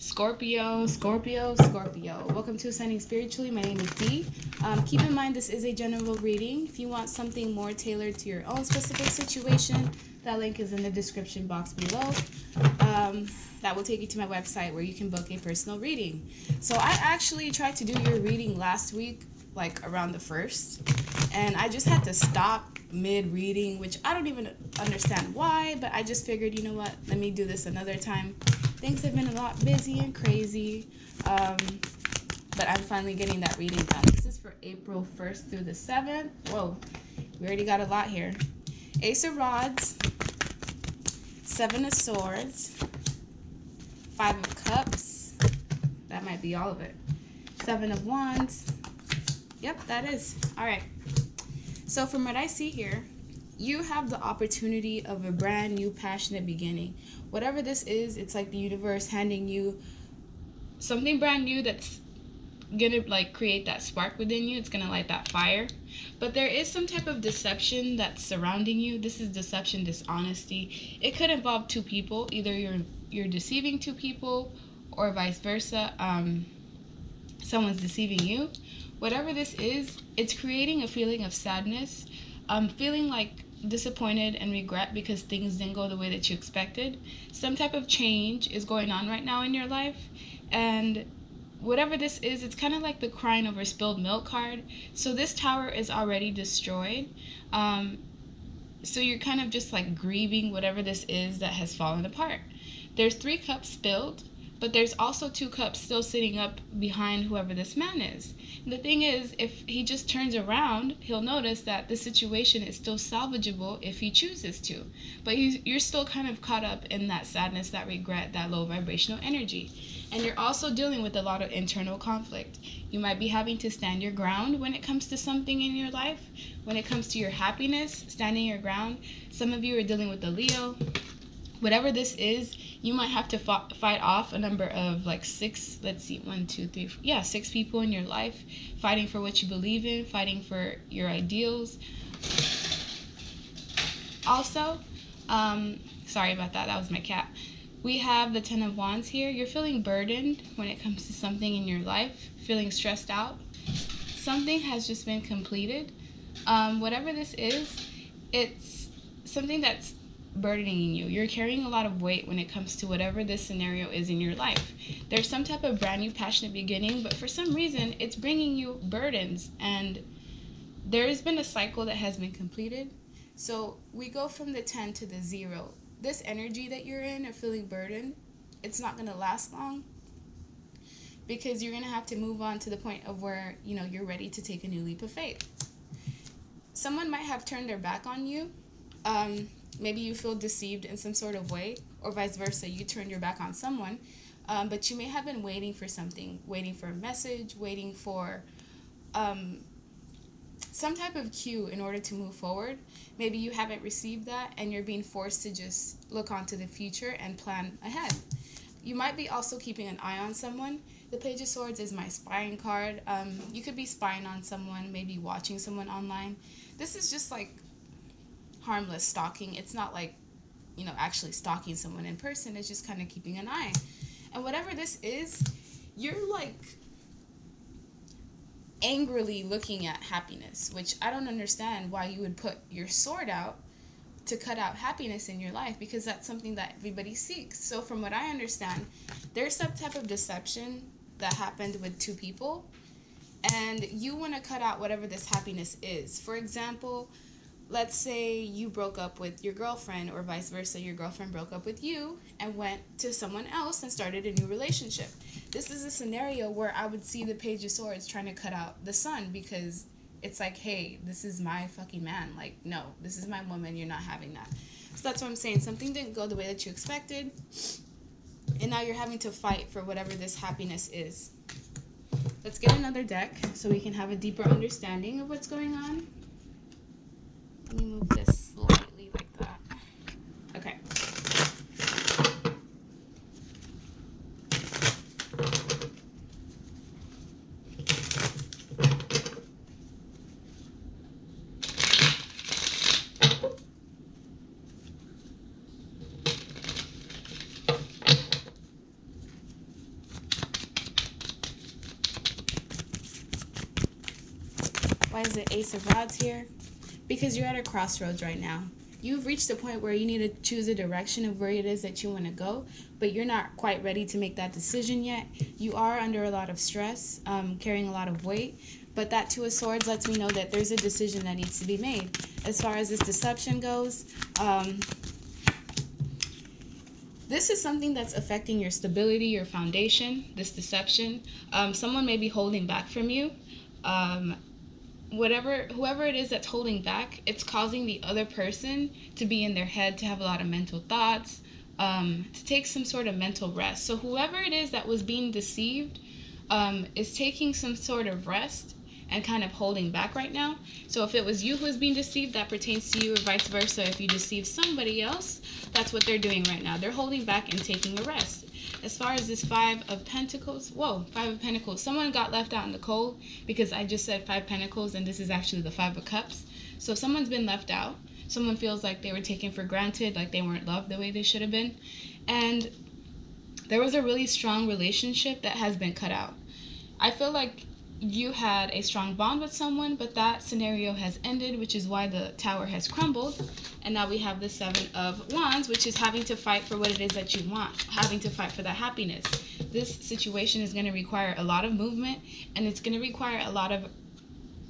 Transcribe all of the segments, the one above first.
Scorpio, Scorpio, Scorpio. Welcome to Ascending Spiritually. My name is Dee. Keep in mind this is a general reading. If you want something more tailored to your own specific situation, that link is in the description box below. That will take you to my website where you can book a personal reading. So I actually tried to do your reading last week, like around the 1st, and I just had to stop mid-reading, which I don't even understand why, but I just figured, you know what, let me do this another time. Things have been a lot busy and crazy, but I'm finally getting that reading done. This is for April 1st through the 7th. Whoa, we already got a lot here. Ace of Rods, 7 of Swords, 5 of Cups. That might be all of it. 7 of Wands. Yep, that is. All right. So from what I see here, you have the opportunity of a brand new passionate beginning. Whatever this is, it's like the universe handing you something brand new that's gonna like create that spark within you. It's gonna light that fire. But there is some type of deception that's surrounding you. This is deception, dishonesty. It could involve two people. Either you're deceiving two people, or vice versa. Someone's deceiving you. Whatever this is, it's creating a feeling of sadness, feeling like disappointed and regret because things didn't go the way that you expected. Some type of change is going on right now in your life, and whatever this is, it's kind of like the crying over spilled milk card. So this tower is already destroyed, so you're kind of just like grieving whatever this is that has fallen apart. There's 3 cups spilled, but there's also 2 cups still sitting up behind whoever this man is. The thing is, if he just turns around, he'll notice that the situation is still salvageable if he chooses to. But you're still kind of caught up in that sadness, that regret, that low vibrational energy. And you're also dealing with a lot of internal conflict. You might be having to stand your ground when it comes to something in your life. When it comes to your happiness, standing your ground. Some of you are dealing with a Leo. Whatever this is, you might have to fight off a number of like 6, let's see, 1, 2, 3, 4, yeah, 6 people in your life, fighting for what you believe in, fighting for your ideals. Also, sorry about that, that was my cat. We have the 10 of Wands here. You're feeling burdened when it comes to something in your life, feeling stressed out. Something has just been completed. Whatever this is, it's something that's burdening you. You're carrying a lot of weight when it comes to whatever this scenario is in your life. There's some type of brand new passionate beginning, but for some reason it's bringing you burdens, and there's been a cycle that has been completed. So we go from the 10 to the 0. This energy that you're in of feeling burdened, it's not going to last long, because you're going to have to move on to the point of where, you know, you're ready to take a new leap of faith. Someone might have turned their back on you. Maybe you feel deceived in some sort of way, or vice versa, you turned your back on someone, but you may have been waiting for something, waiting for a message, waiting for some type of cue in order to move forward. Maybe you haven't received that, and you're being forced to just look onto the future and plan ahead. You might be also keeping an eye on someone. The Page of Swords is my spying card. You could be spying on someone, maybe watching someone online. This is just like harmless stalking. It's not like, you know, actually stalking someone in person. It's just kind of keeping an eye. And whatever this is, you're like angrily looking at happiness, which I don't understand why you would put your sword out to cut out happiness in your life, because that's something that everybody seeks. So from what I understand, there's some type of deception that happened with 2 people, and you want to cut out whatever this happiness is. For example, let's say you broke up with your girlfriend, or vice versa, your girlfriend broke up with you and went to someone else and started a new relationship. This is a scenario where I would see the Page of Swords trying to cut out the Sun, because it's like, hey, this is my fucking man. Like, no, this is my woman. You're not having that. So that's what I'm saying. Something didn't go the way that you expected, and now you're having to fight for whatever this happiness is. Let's get another deck so we can have a deeper understanding of what's going on. Let me move this slightly like that. Okay. Why is the Ace of Rods here? Because you're at a crossroads right now. You've reached a point where you need to choose a direction of where it is that you want to go, but you're not quite ready to make that decision yet. You are under a lot of stress, carrying a lot of weight, but that Two of Swords lets me know that there's a decision that needs to be made. As far as this deception goes, this is something that's affecting your stability, your foundation, this deception. Someone may be holding back from you. Whoever it is that's holding back, it's causing the other person to be in their head, to have a lot of mental thoughts, to take some sort of mental rest. So whoever it is that was being deceived is taking some sort of rest and kind of holding back right now. So if it was you who was being deceived, that pertains to you, or vice versa. If you deceive somebody else, that's what they're doing right now. They're holding back and taking a rest. As far as this Five of Pentacles, Five of Pentacles. Someone got left out in the cold because I just said Five Pentacles and this is actually the Five of Cups. So someone's been left out. Someone feels like they were taken for granted, like they weren't loved the way they should have been. And there was a really strong relationship that has been cut out. I feel like you had a strong bond with someone, but that scenario has ended, which is why the Tower has crumbled. And now we have the Seven of Wands, which is having to fight for what it is that you want, having to fight for that happiness. This situation is going to require a lot of movement, and it's going to require a lot of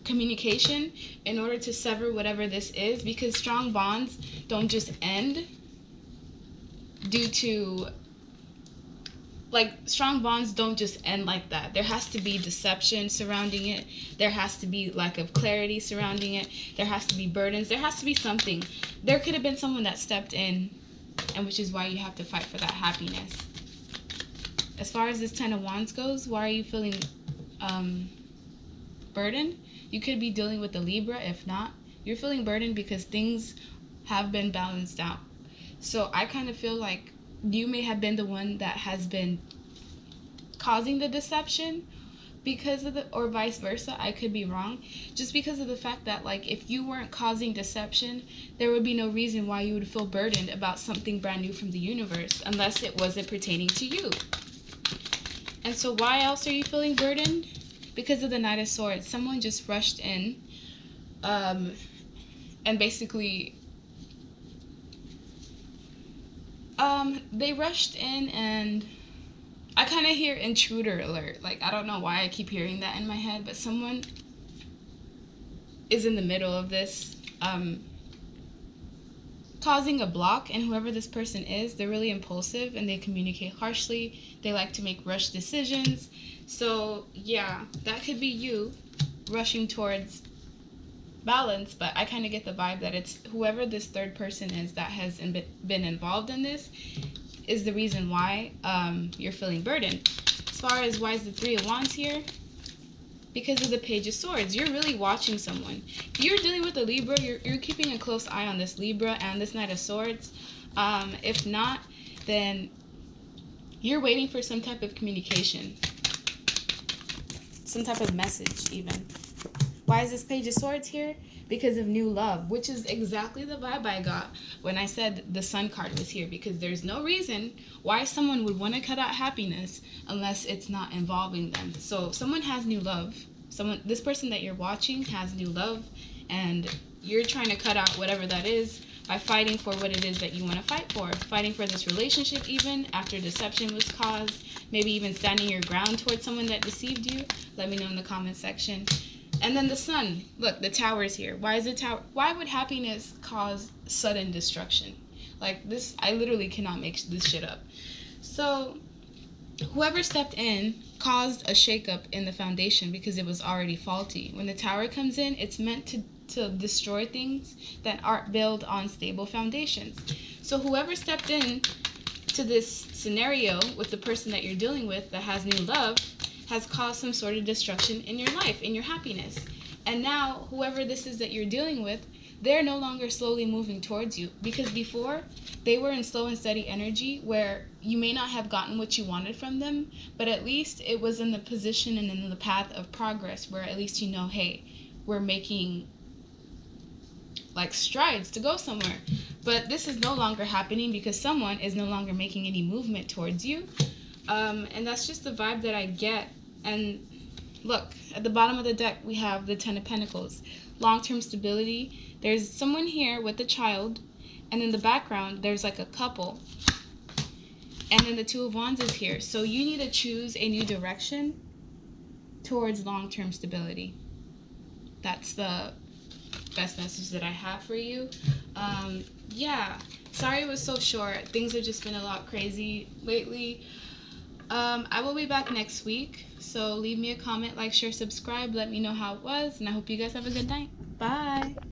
communication in order to sever whatever this is, because strong bonds don't just end due to strong bonds don't just end like that. There has to be deception surrounding it. There has to be lack of clarity surrounding it. There has to be burdens. There has to be something. There could have been someone that stepped in, and which is why you have to fight for that happiness. As far as this Ten of Wands goes, why are you feeling burdened? You could be dealing with the Libra. If not, you're feeling burdened because things have been balanced out. So I kind of feel like you may have been the one that has been causing the deception because of or vice versa. I could be wrong. Just because of the fact that, if you weren't causing deception, there would be no reason why you would feel burdened about something brand new from the universe, unless it wasn't pertaining to you. And so why else are you feeling burdened? Because of the Knight of Swords. Someone just rushed in, and basically they rushed in, and I kind of hear intruder alert. I don't know why I keep hearing that in my head, but someone is in the middle of this, causing a block, and whoever this person is, they're really impulsive and they communicate harshly. They like to make rush decisions. So yeah, that could be you rushing towards balance, but I kind of get the vibe that it's whoever this third person is that has been involved in this is the reason why you're feeling burdened. As far as why is the Three of Wands here? Because of the Page of Swords. You're really watching someone. If you're dealing with a Libra, you're keeping a close eye on this Libra and this Knight of Swords. If not, then you're waiting for some type of communication, some type of message even. Why is this Page of Swords here? Because of new love, which is exactly the vibe I got when I said the Sun card was here, because there's no reason why someone would want to cut out happiness unless it's not involving them. So someone has new love. This person that you're watching has new love, and you're trying to cut out whatever that is by fighting for what it is that you want to fight for. Fighting for this relationship even after deception was caused. Maybe even standing your ground towards someone that deceived you. Let me know in the comment section. And then the Sun. Look, the Tower is here. Why is the Tower? Why would happiness cause sudden destruction? This, I literally cannot make this shit up. So, whoever stepped in caused a shakeup in the foundation because it was already faulty. When the Tower comes in, it's meant to destroy things that aren't built on stable foundations. So, whoever stepped in to this scenario with the person that you're dealing with that has new love has caused some sort of destruction in your life, in your happiness. And now, whoever this is that you're dealing with, they're no longer slowly moving towards you. Because before, they were in slow and steady energy where you may not have gotten what you wanted from them, but at least it was in the position and in the path of progress where at least you know, hey, we're making strides to go somewhere. But this is no longer happening because someone is no longer making any movement towards you. And that's just the vibe that I get. And Look, at the bottom of the deck, we have the Ten of Pentacles. Long-term stability. There's someone here with a child, and in the background, there's like a couple. And then the Two of Wands is here. So you need to choose a new direction towards long-term stability. That's the best message that I have for you. Yeah, sorry it was so short. Things have just been a lot crazy lately. I will be back next week. So leave me a comment, like, share, subscribe. Let me know how it was. And I hope you guys have a good night. Bye.